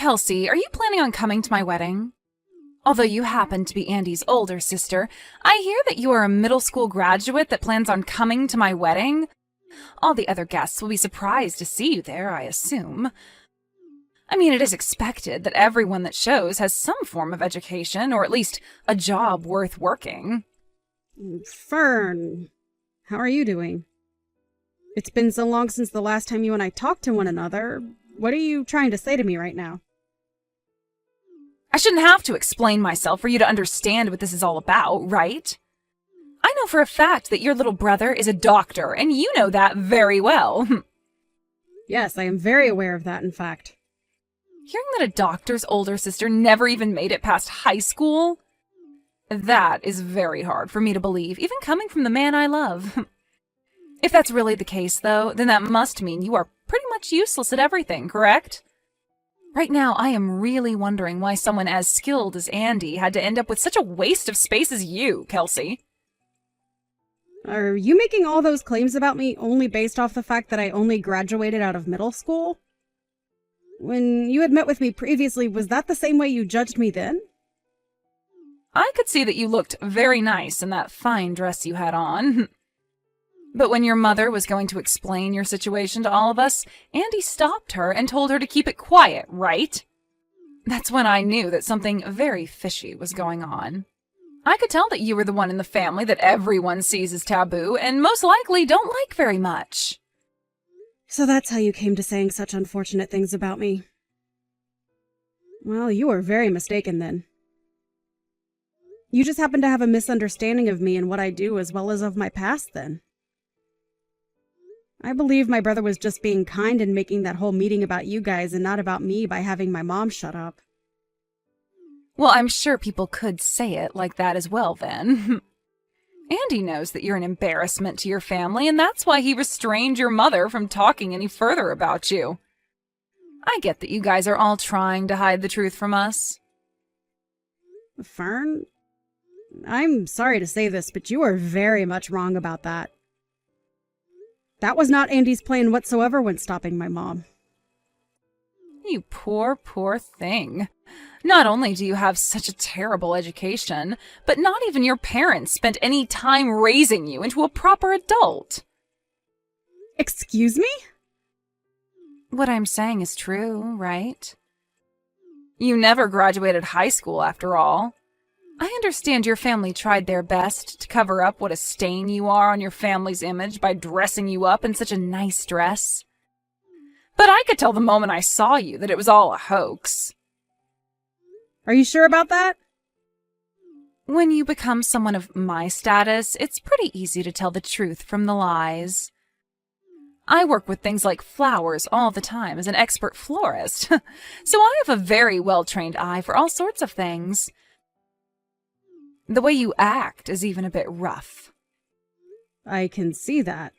Kelsey, are you planning on coming to my wedding? Although you happen to be Andy's older sister, I hear that you are a middle school graduate that plans on coming to my wedding. All the other guests will be surprised to see you there, I assume. I mean, it is expected that everyone that shows has some form of education, or at least a job worth working. Fern, how are you doing? It's been so long since the last time you and I talked to one another. What are you trying to say to me right now? I shouldn't have to explain myself for you to understand what this is all about, right? I know for a fact that your little brother is a doctor, and you know that very well. Yes, I am very aware of that, in fact. Hearing that a doctor's older sister never even made it past high school? That is very hard for me to believe, even coming from the man I love. If that's really the case, though, then that must mean you are pretty much useless at everything, correct? Right now, I am really wondering why someone as skilled as Andy had to end up with such a waste of space as you, Kelsey. Are you making all those claims about me only based off the fact that I only graduated out of middle school? When you had met with me previously, was that the same way you judged me then? I could see that you looked very nice in that fine dress you had on. But when your mother was going to explain your situation to all of us, Andy stopped her and told her to keep it quiet, right? That's when I knew that something very fishy was going on. I could tell that you were the one in the family that everyone sees as taboo and most likely don't like very much. So that's how you came to saying such unfortunate things about me. Well, you are very mistaken then. You just happen to have a misunderstanding of me and what I do as well as of my past then. I believe my brother was just being kind and making that whole meeting about you guys and not about me by having my mom shut up. Well, I'm sure people could say it like that as well then. Andy knows that you're an embarrassment to your family, and that's why he restrained your mother from talking any further about you. I get that you guys are all trying to hide the truth from us. Fern, I'm sorry to say this, but you are very much wrong about that. That was not Andy's plan whatsoever when stopping my mom. You poor, poor thing. Not only do you have such a terrible education, but not even your parents spent any time raising you into a proper adult. Excuse me? What I'm saying is true, right? You never graduated high school, after all. I understand your family tried their best to cover up what a stain you are on your family's image by dressing you up in such a nice dress. But I could tell the moment I saw you that it was all a hoax. Are you sure about that? When you become someone of my status, it's pretty easy to tell the truth from the lies. I work with things like flowers all the time as an expert florist, so I have a very well-trained eye for all sorts of things. The way you act is even a bit rough. I can see that.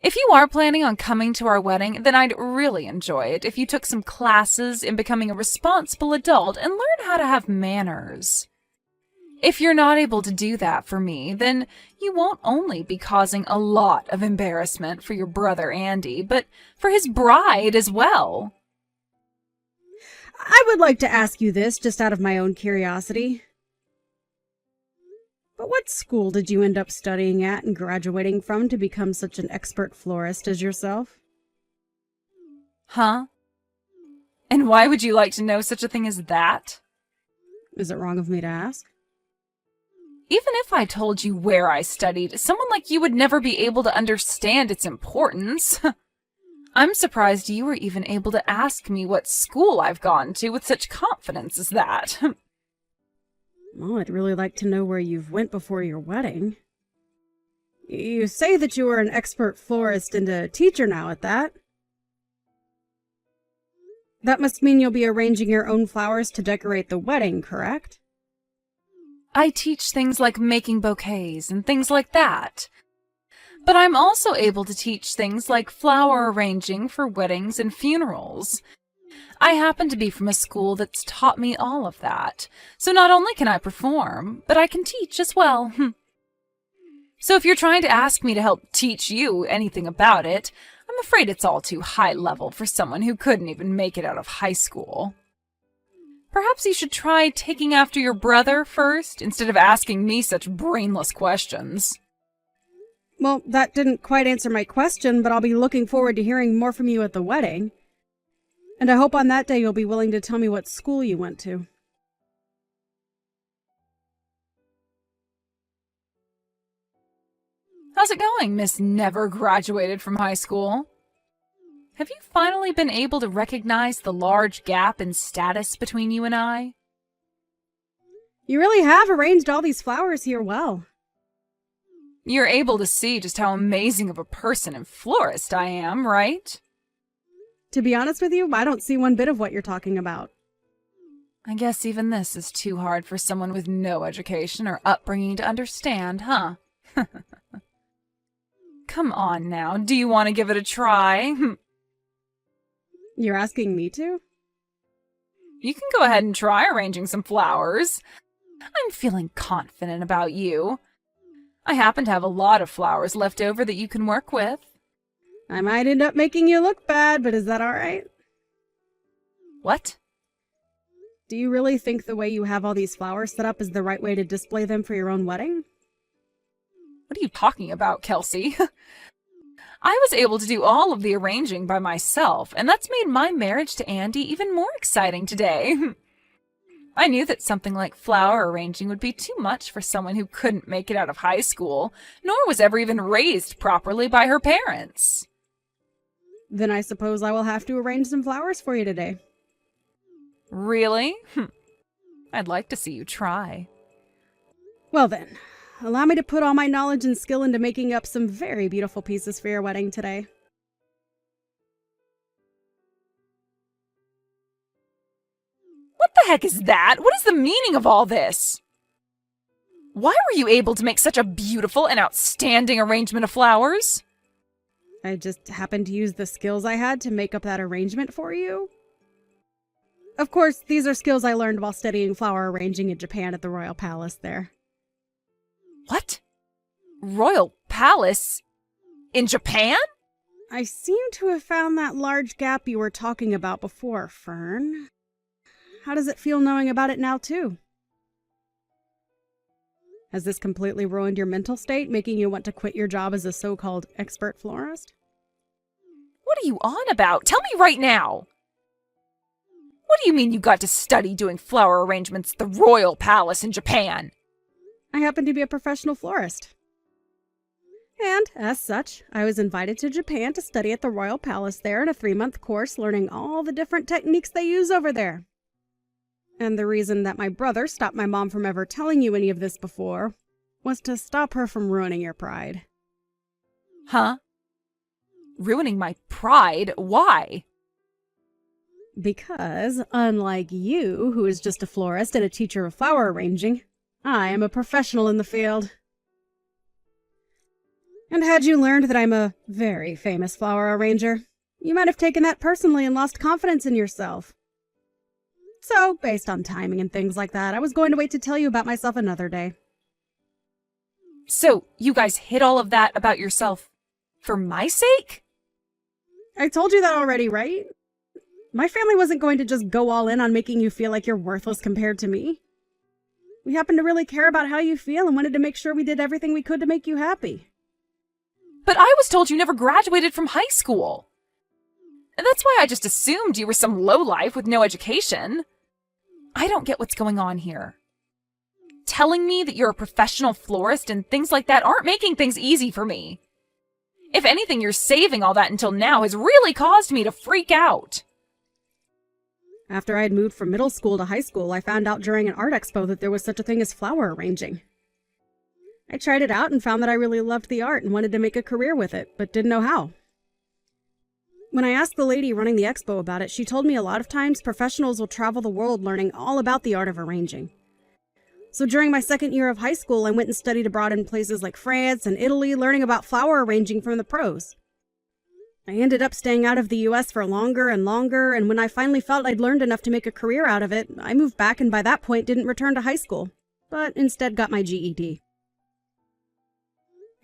If you are planning on coming to our wedding, then I'd really enjoy it if you took some classes in becoming a responsible adult and learn how to have manners. If you're not able to do that for me, then you won't only be causing a lot of embarrassment for your brother Andy, but for his bride as well. I would like to ask you this just out of my own curiosity. But what school did you end up studying at and graduating from to become such an expert florist as yourself? Huh? And why would you like to know such a thing as that? Is it wrong of me to ask? Even if I told you where I studied, someone like you would never be able to understand its importance. I'm surprised you were even able to ask me what school I've gone to with such confidence as that. Well, I'd really like to know where you've went before your wedding. You say that you are an expert florist and a teacher now at that. That must mean you'll be arranging your own flowers to decorate the wedding, correct? I teach things like making bouquets and things like that. But I'm also able to teach things like flower arranging for weddings and funerals. I happen to be from a school that's taught me all of that, so not only can I perform, but I can teach as well. So if you're trying to ask me to help teach you anything about it, I'm afraid it's all too high level for someone who couldn't even make it out of high school. Perhaps you should try taking after your brother first, instead of asking me such brainless questions. Well, that didn't quite answer my question, but I'll be looking forward to hearing more from you at the wedding. And I hope on that day you'll be willing to tell me what school you went to. How's it going, Miss Never Graduated from High School? Have you finally been able to recognize the large gap in status between you and I? You really have arranged all these flowers here well. You're able to see just how amazing of a person and florist I am, right? To be honest with you, I don't see one bit of what you're talking about. I guess even this is too hard for someone with no education or upbringing to understand, huh? Come on now, do you want to give it a try? You're asking me to? You can go ahead and try arranging some flowers. I'm feeling confident about you. I happen to have a lot of flowers left over that you can work with. I might end up making you look bad, but is that all right? What? Do you really think the way you have all these flowers set up is the right way to display them for your own wedding? What are you talking about, Kelsey? I was able to do all of the arranging by myself, and that's made my marriage to Andy even more exciting today. I knew that something like flower arranging would be too much for someone who couldn't make it out of high school, nor was ever even raised properly by her parents. Then I suppose I will have to arrange some flowers for you today. Really? I'd like to see you try. Well then, allow me to put all my knowledge and skill into making up some very beautiful pieces for your wedding today. What the heck is that? What is the meaning of all this? Why were you able to make such a beautiful and outstanding arrangement of flowers? I just happened to use the skills I had to make up that arrangement for you. Of course, these are skills I learned while studying flower arranging in Japan at the Royal Palace there. What? Royal Palace? In Japan? I seem to have found that large gap you were talking about before, Fern. How does it feel knowing about it now, too? Has this completely ruined your mental state, making you want to quit your job as a so-called expert florist? What are you on about? Tell me right now! What do you mean you got to study doing flower arrangements at the Royal Palace in Japan? I happen to be a professional florist. And, as such, I was invited to Japan to study at the Royal Palace there in a 3-month course learning all the different techniques they use over there. And the reason that my brother stopped my mom from ever telling you any of this before was to stop her from ruining your pride. Huh? Ruining my pride? Why? Because, unlike you, who is just a florist and a teacher of flower arranging, I am a professional in the field. And had you learned that I'm a very famous flower arranger, you might have taken that personally and lost confidence in yourself. So, based on timing and things like that, I was going to wait to tell you about myself another day. So, you guys hid all of that about yourself for my sake? I told you that already, right? My family wasn't going to just go all in on making you feel like you're worthless compared to me. We happened to really care about how you feel and wanted to make sure we did everything we could to make you happy. But I was told you never graduated from high school. That's why I just assumed you were some lowlife with no education. I don't get what's going on here. Telling me that you're a professional florist and things like that aren't making things easy for me. If anything, your saving all that until now has really caused me to freak out. After I had moved from middle school to high school, I found out during an art expo that there was such a thing as flower arranging. I tried it out and found that I really loved the art and wanted to make a career with it, but didn't know how. When I asked the lady running the expo about it, she told me a lot of times professionals will travel the world learning all about the art of arranging. So during my second year of high school, I went and studied abroad in places like France and Italy, learning about flower arranging from the pros. I ended up staying out of the US for longer and longer, and when I finally felt I'd learned enough to make a career out of it, I moved back and by that point didn't return to high school, but instead got my GED.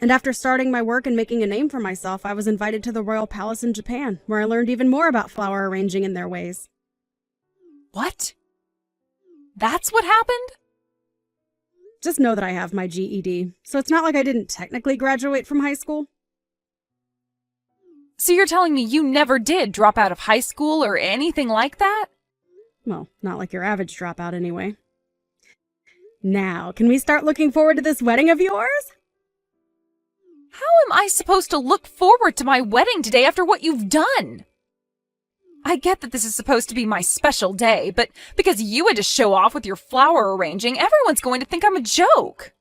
And after starting my work and making a name for myself, I was invited to the royal palace in Japan, where I learned even more about flower arranging and their ways. What? That's what happened? Just know that I have my GED, so it's not like I didn't technically graduate from high school. So you're telling me you never did drop out of high school or anything like that? Well, not like your average dropout anyway. Now, can we start looking forward to this wedding of yours? How am I supposed to look forward to my wedding today after what you've done? I get that this is supposed to be my special day, but because you had to show off with your flower arranging, everyone's going to think I'm a joke.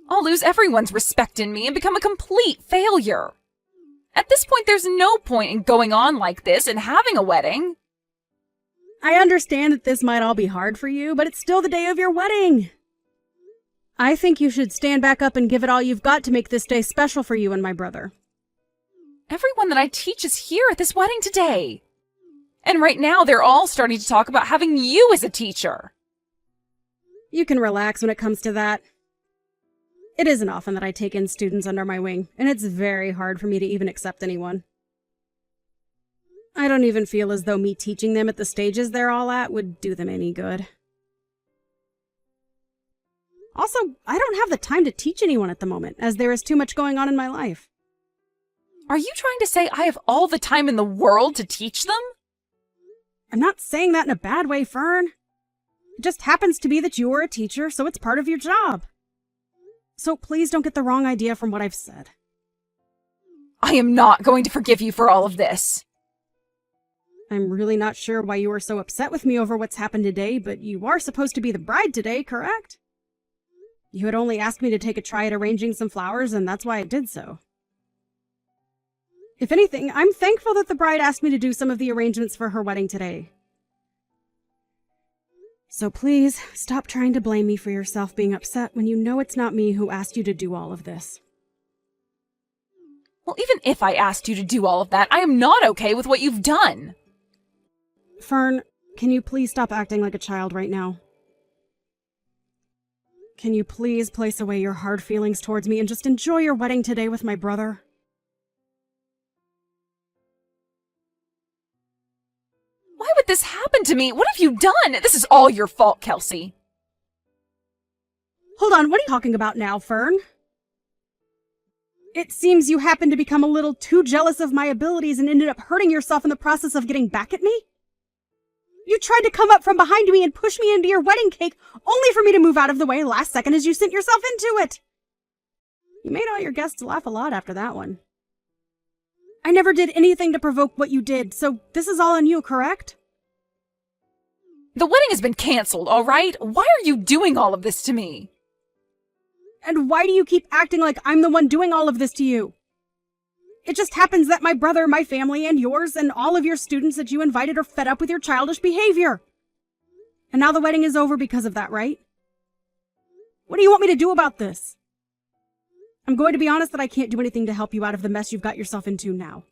I'll lose everyone's respect in me and become a complete failure. At this point, there's no point in going on like this and having a wedding. I understand that this might all be hard for you, but it's still the day of your wedding. I think you should stand back up and give it all you've got to make this day special for you and my brother. Everyone that I teach is here at this wedding today. And right now, they're all starting to talk about having you as a teacher. You can relax when it comes to that. It isn't often that I take in students under my wing, and it's very hard for me to even accept anyone. I don't even feel as though me teaching them at the stages they're all at would do them any good. Also, I don't have the time to teach anyone at the moment, as there is too much going on in my life. Are you trying to say I have all the time in the world to teach them? I'm not saying that in a bad way, Fern. It just happens to be that you are a teacher, so it's part of your job. So please don't get the wrong idea from what I've said. I am not going to forgive you for all of this. I'm really not sure why you are so upset with me over what's happened today, but you are supposed to be the bride today, correct? You had only asked me to take a try at arranging some flowers, and that's why I did so. If anything, I'm thankful that the bride asked me to do some of the arrangements for her wedding today. So please, stop trying to blame me for yourself being upset when you know it's not me who asked you to do all of this. Well, even if I asked you to do all of that, I am not okay with what you've done. Fern, can you please stop acting like a child right now? Can you please place away your hard feelings towards me and just enjoy your wedding today with my brother? Why would this happen to me? What have you done? This is all your fault, Kelsey. Hold on, what are you talking about now, Fern? It seems you happened to become a little too jealous of my abilities and ended up hurting yourself in the process of getting back at me? You tried to come up from behind me and push me into your wedding cake, only for me to move out of the way last second as you sent yourself into it. You made all your guests laugh a lot after that one. I never did anything to provoke what you did, so this is all on you, correct? The wedding has been canceled, all right? Why are you doing all of this to me? And why do you keep acting like I'm the one doing all of this to you? It just happens that my brother, my family, and yours, and all of your students that you invited are fed up with your childish behavior. And now the wedding is over because of that, right? What do you want me to do about this? I'm going to be honest that I can't do anything to help you out of the mess you've got yourself into now.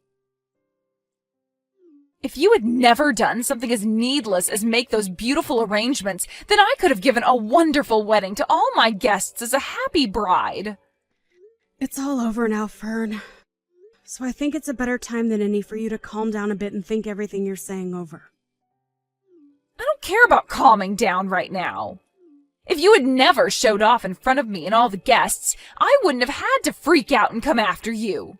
If you had never done something as needless as make those beautiful arrangements, then I could have given a wonderful wedding to all my guests as a happy bride. It's all over now, Fern. So I think it's a better time than any for you to calm down a bit and think everything you're saying over. I don't care about calming down right now. If you had never showed off in front of me and all the guests, I wouldn't have had to freak out and come after you.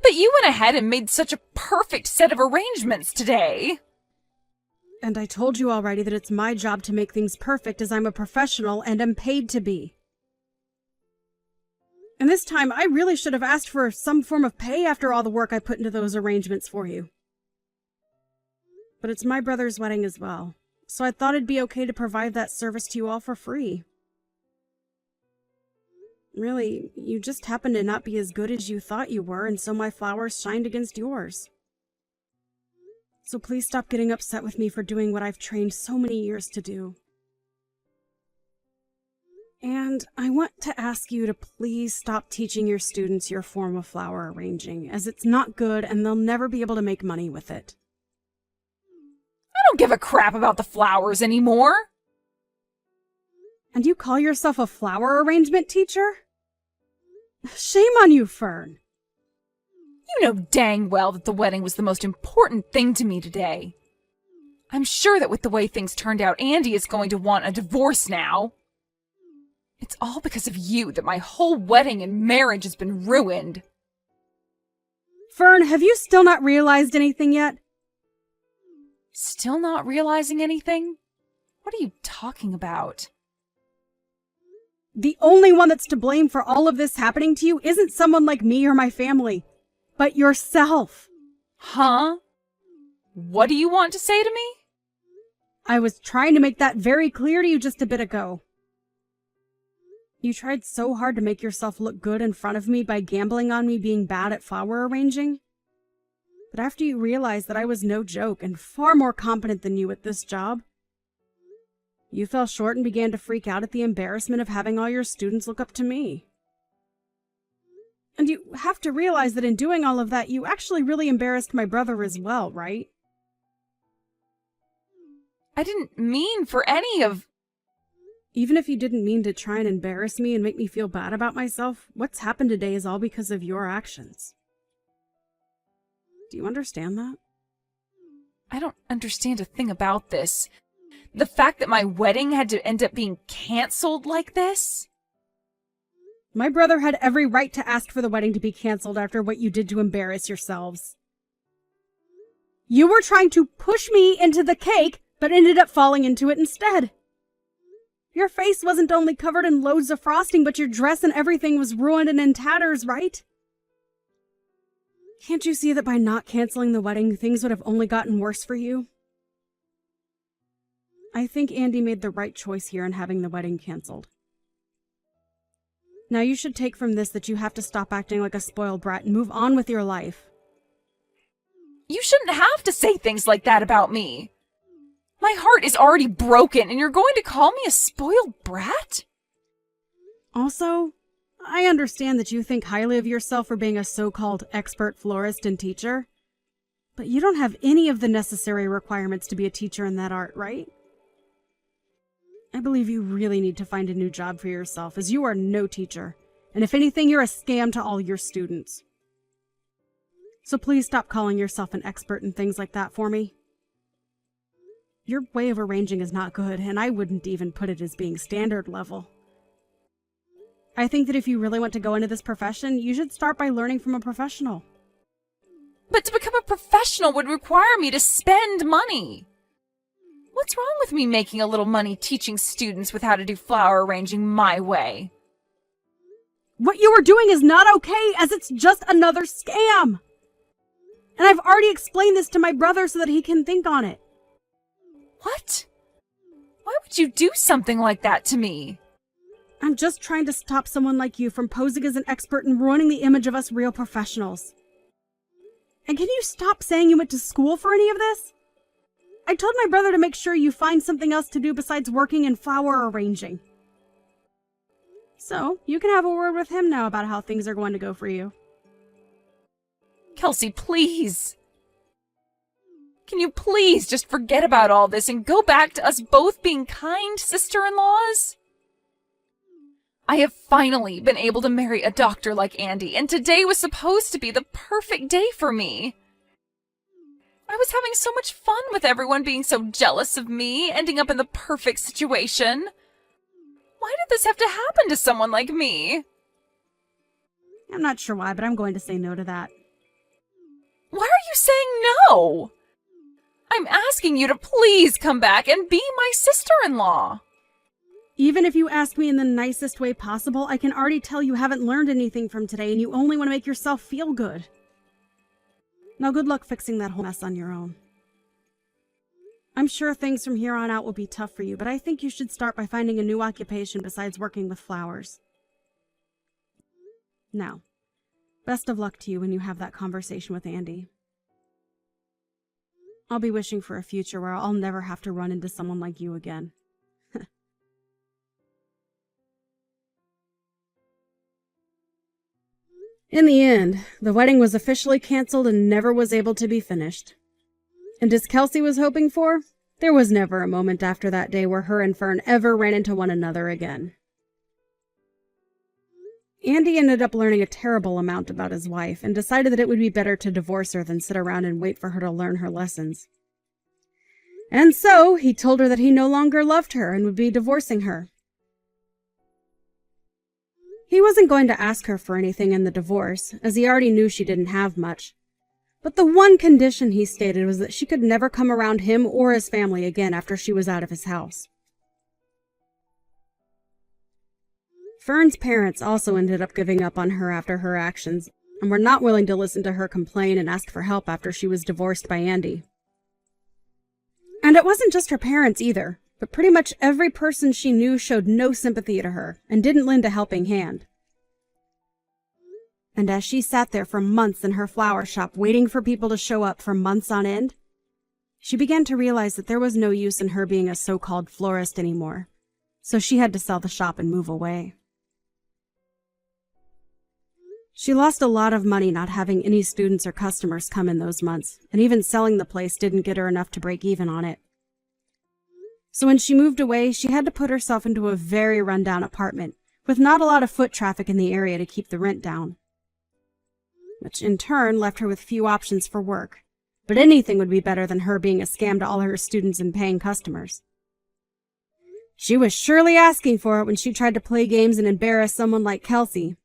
But you went ahead and made such a perfect set of arrangements today. And I told you already that it's my job to make things perfect as I'm a professional and am paid to be. And this time, I really should have asked for some form of pay after all the work I put into those arrangements for you. But it's my brother's wedding as well, so I thought it'd be okay to provide that service to you all for free. Really, you just happened to not be as good as you thought you were, and so my flowers shined against yours. So please stop getting upset with me for doing what I've trained so many years to do. And I want to ask you to please stop teaching your students your form of flower arranging, as it's not good and they'll never be able to make money with it. I don't give a crap about the flowers anymore. And you call yourself a flower arrangement teacher? Shame on you, Fern. You know dang well that the wedding was the most important thing to me today. I'm sure that with the way things turned out, Andy is going to want a divorce now. It's all because of you that my whole wedding and marriage has been ruined. Fern, have you still not realized anything yet? Still not realizing anything? What are you talking about? The only one that's to blame for all of this happening to you isn't someone like me or my family, but yourself. Huh? What do you want to say to me? I was trying to make that very clear to you just a bit ago. You tried so hard to make yourself look good in front of me by gambling on me being bad at flower arranging. But after you realized that I was no joke and far more competent than you at this job, you fell short and began to freak out at the embarrassment of having all your students look up to me. And you have to realize that in doing all of that, you actually really embarrassed my brother as well, right? I didn't mean for any of... Even if you didn't mean to try and embarrass me and make me feel bad about myself, what's happened today is all because of your actions. Do you understand that? I don't understand a thing about this. The fact that my wedding had to end up being canceled like this? My brother had every right to ask for the wedding to be canceled after what you did to embarrass yourselves. You were trying to push me into the cake, but ended up falling into it instead. Your face wasn't only covered in loads of frosting, but your dress and everything was ruined and in tatters, right? Can't you see that by not canceling the wedding, things would have only gotten worse for you? I think Andy made the right choice here in having the wedding canceled. Now you should take from this that you have to stop acting like a spoiled brat and move on with your life. You shouldn't have to say things like that about me. My heart is already broken, and you're going to call me a spoiled brat? Also, I understand that you think highly of yourself for being a so-called expert florist and teacher, but you don't have any of the necessary requirements to be a teacher in that art, right? I believe you really need to find a new job for yourself, as you are no teacher, and if anything, you're a scam to all your students. So please stop calling yourself an expert in things like that for me. Your way of arranging is not good, and I wouldn't even put it as being standard level. I think that if you really want to go into this profession, you should start by learning from a professional. But to become a professional would require me to spend money. What's wrong with me making a little money teaching students with how to do flower arranging my way? What you are doing is not okay, as it's just another scam! And I've already explained this to my brother so that he can think on it. What? Why would you do something like that to me? I'm just trying to stop someone like you from posing as an expert and ruining the image of us real professionals. And can you stop saying you went to school for any of this? I told my brother to make sure you find something else to do besides working in flower arranging. So, you can have a word with him now about how things are going to go for you. Kelsey, please. Can you please just forget about all this and go back to us both being kind sister-in-laws? I have finally been able to marry a doctor like Andy, and today was supposed to be the perfect day for me. I was having so much fun with everyone being so jealous of me, ending up in the perfect situation. Why did this have to happen to someone like me? I'm not sure why, but I'm going to say no to that. Why are you saying no? I'm asking you to please come back and be my sister-in-law. Even if you ask me in the nicest way possible, I can already tell you haven't learned anything from today and you only want to make yourself feel good. Now good luck fixing that whole mess on your own. I'm sure things from here on out will be tough for you, but I think you should start by finding a new occupation besides working with flowers. Now, best of luck to you when you have that conversation with Andy. I'll be wishing for a future where I'll never have to run into someone like you again. In the end, the wedding was officially canceled and never was able to be finished. And as Kelsey was hoping for, there was never a moment after that day where her and Fern ever ran into one another again. Andy ended up learning a terrible amount about his wife and decided that it would be better to divorce her than sit around and wait for her to learn her lessons. And so he told her that he no longer loved her and would be divorcing her. He wasn't going to ask her for anything in the divorce, as he already knew she didn't have much. But the one condition he stated was that she could never come around him or his family again after she was out of his house. Fern's parents also ended up giving up on her after her actions, and were not willing to listen to her complain and ask for help after she was divorced by Andy. And it wasn't just her parents either, but pretty much every person she knew showed no sympathy to her and didn't lend a helping hand. And as she sat there for months in her flower shop waiting for people to show up for months on end, she began to realize that there was no use in her being a so-called florist anymore, so she had to sell the shop and move away. She lost a lot of money not having any students or customers come in those months, and even selling the place didn't get her enough to break even on it. So when she moved away, she had to put herself into a very rundown apartment, with not a lot of foot traffic in the area to keep the rent down. Which in turn left her with few options for work, but anything would be better than her being a scam to all her students and paying customers. She was surely asking for it when she tried to play games and embarrass someone like Kelsey.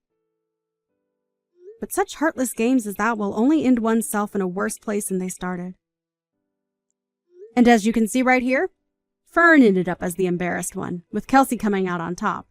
But such heartless games as that will only end oneself in a worse place than they started. And as you can see right here, Fern ended up as the embarrassed one, with Kelsey coming out on top.